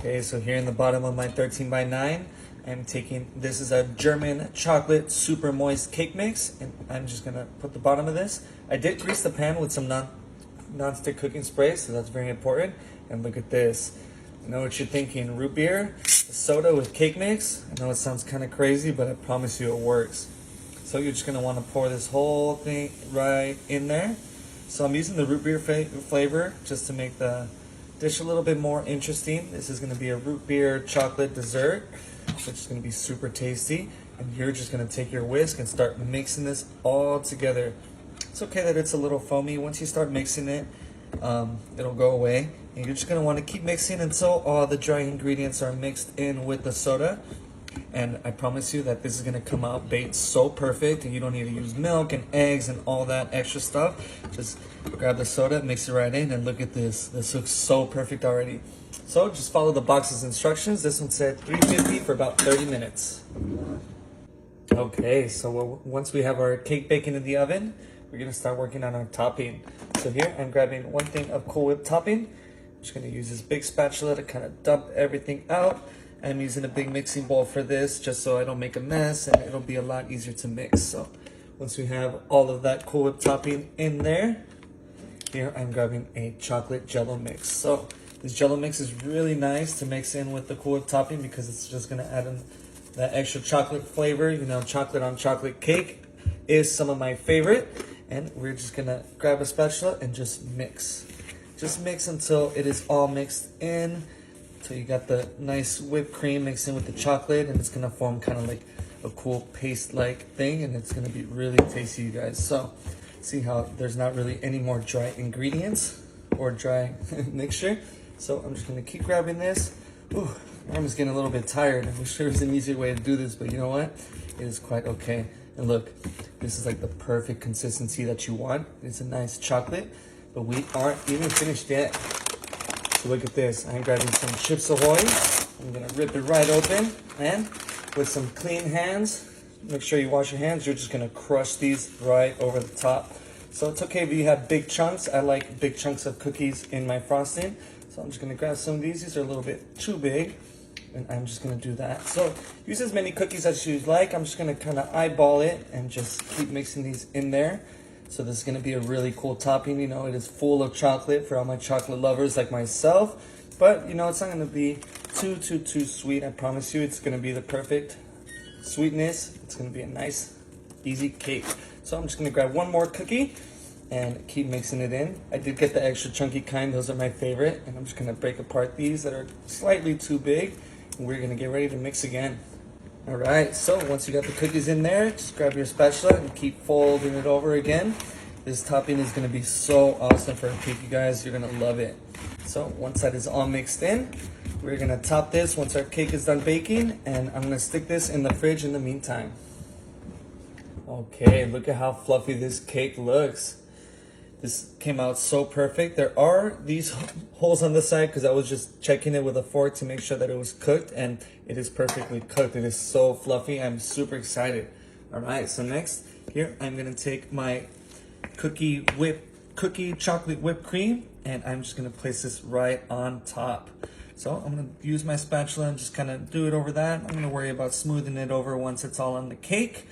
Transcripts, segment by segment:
Okay, so here in the bottom of my 13 by 9, I'm taking, this is a German chocolate super moist cake mix, and I'm just gonna put the bottom of this. I did grease the pan with some non-stick cooking spray, so that's very important. And look at this. I know what you're thinking, root beer, soda with cake mix. I know it sounds kind of crazy, but I promise you it works. So you're just gonna wanna pour this whole thing right in there. So I'm using the root beer flavor just to make the dish a little bit more interesting. This is gonna be a root beer chocolate dessert, which is gonna be super tasty. And you're just gonna take your whisk and start mixing this all together. It's okay that it's a little foamy. Once you start mixing it, it'll go away. And you're just gonna wanna keep mixing until all the dry ingredients are mixed in with the soda. And I promise you that this is gonna come out baked so perfect, and you don't need to use milk and eggs and all that extra stuff. Just grab the soda, mix it right in, and look at this. This looks so perfect already. So just follow the box's instructions. This one said 350 for about 30 minutes. Okay, so once we have our cake baking in the oven, we're gonna start working on our topping. So here I'm grabbing one thing of Cool Whip topping. I'm just gonna use this big spatula to kind of dump everything out. I'm using a big mixing bowl for this just so I don't make a mess, and it'll be a lot easier to mix. So once we have all of that Cool Whip topping in there, here I'm grabbing a chocolate jello mix. So this jello mix is really nice to mix in with the Cool Whip topping because it's just gonna add in that extra chocolate flavor. You know, chocolate on chocolate cake is some of my favorite. And we're just gonna grab a spatula and just mix. Just mix until it is all mixed in. So you got the nice whipped cream mixed in with the chocolate, and it's gonna form kind of like a cool paste-like thing, and it's gonna be really tasty, you guys. So see how there's not really any more dry ingredients or dry mixture. So I'm just gonna keep grabbing this. Ooh, my arm is getting a little bit tired. I wish there was an easier way to do this, but you know what? It is quite okay. And look, this is like the perfect consistency that you want. It's a nice chocolate, but we aren't even finished yet. So look at this. I'm grabbing some Chips Ahoy. I'm gonna rip it right open, and with some clean hands, make sure you wash your hands, you're just gonna crush these right over the top. So it's okay if you have big chunks. I like big chunks of cookies in my frosting. So I'm just gonna grab some of these. These are a little bit too big, and I'm just gonna do that. So use as many cookies as you like. I'm just gonna kind of eyeball it and just keep mixing these in there. So this is gonna be a really cool topping. You know, it is full of chocolate for all my chocolate lovers like myself. But you know, it's not gonna be too sweet. I promise you, it's gonna be the perfect sweetness. It's gonna be a nice, easy cake. So I'm just gonna grab one more cookie and keep mixing it in. I did get the extra chunky kind. Those are my favorite. And I'm just gonna break apart these that are slightly too big. And we're gonna get ready to mix again. All right, so once you got the cookies in there, just grab your spatula and keep folding it over again. This topping is gonna be so awesome for a cake, you guys. You're gonna love it. So once that is all mixed in, we're gonna top this once our cake is done baking, and I'm gonna stick this in the fridge in the meantime. Okay, look at how fluffy this cake looks. This came out so perfect. There are these holes on the side because I was just checking it with a fork to make sure that it was cooked, and it is perfectly cooked. It is so fluffy. I'm super excited. All right, so next here I'm gonna take my cookie chocolate whipped cream, and I'm just gonna place this right on top. So I'm gonna use my spatula and just kind of do it over that. I'm gonna worry about smoothing it over once it's all on the cake.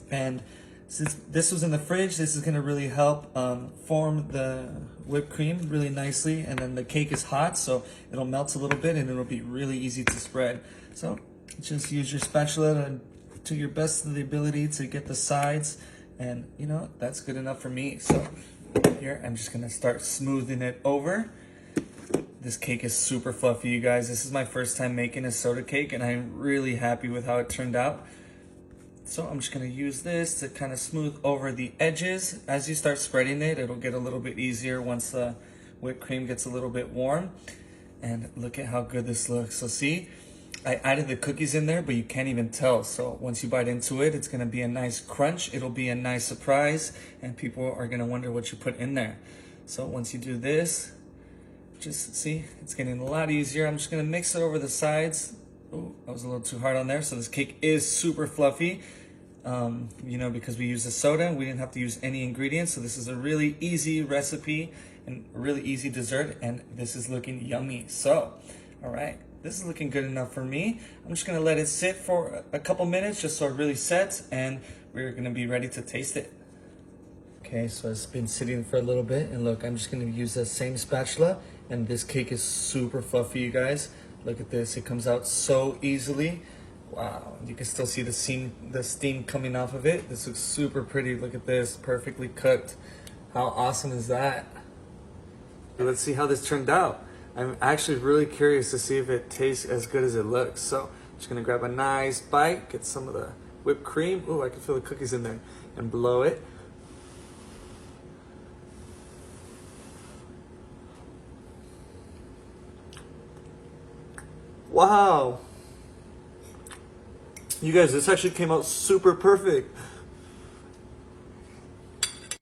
And since this was in the fridge, this is gonna really help form the whipped cream really nicely. And then the cake is hot, so it'll melt a little bit and it'll be really easy to spread. So just use your spatula to your best of the ability to get the sides. And you know, that's good enough for me. So here, I'm just gonna start smoothing it over. This cake is super fluffy, you guys. This is my first time making a soda cake, and I'm really happy with how it turned out. So I'm just gonna use this to kind of smooth over the edges. As you start spreading it, it'll get a little bit easier once the whipped cream gets a little bit warm. And look at how good this looks. So see, I added the cookies in there, but you can't even tell. So once you bite into it, it's gonna be a nice crunch. It'll be a nice surprise, and people are gonna wonder what you put in there. So once you do this, just see, it's getting a lot easier. I'm just gonna mix it over the sides. Oh, I was a little too hard on there. So this cake is super fluffy. You know, because we use the soda, we didn't have to use any ingredients. So this is a really easy recipe and a really easy dessert, and this is looking yummy. So, all right, This is looking good enough for me. I'm just gonna let it sit for a couple minutes just so it really sets, and we're gonna be ready to taste it. Okay, so it's been sitting for a little bit, and look, I'm just gonna use that same spatula, and this cake is super fluffy, you guys. Look at this, it comes out so easily. Wow, you can still see the steam coming off of it. This looks super pretty. Look at this, perfectly cooked. How awesome is that? Let's see how this turned out. I'm actually really curious to see if it tastes as good as it looks. So I'm just gonna grab a nice bite, get some of the whipped cream. Ooh, I can feel the cookies in there, and blow it. Wow. You guys, this actually came out super perfect.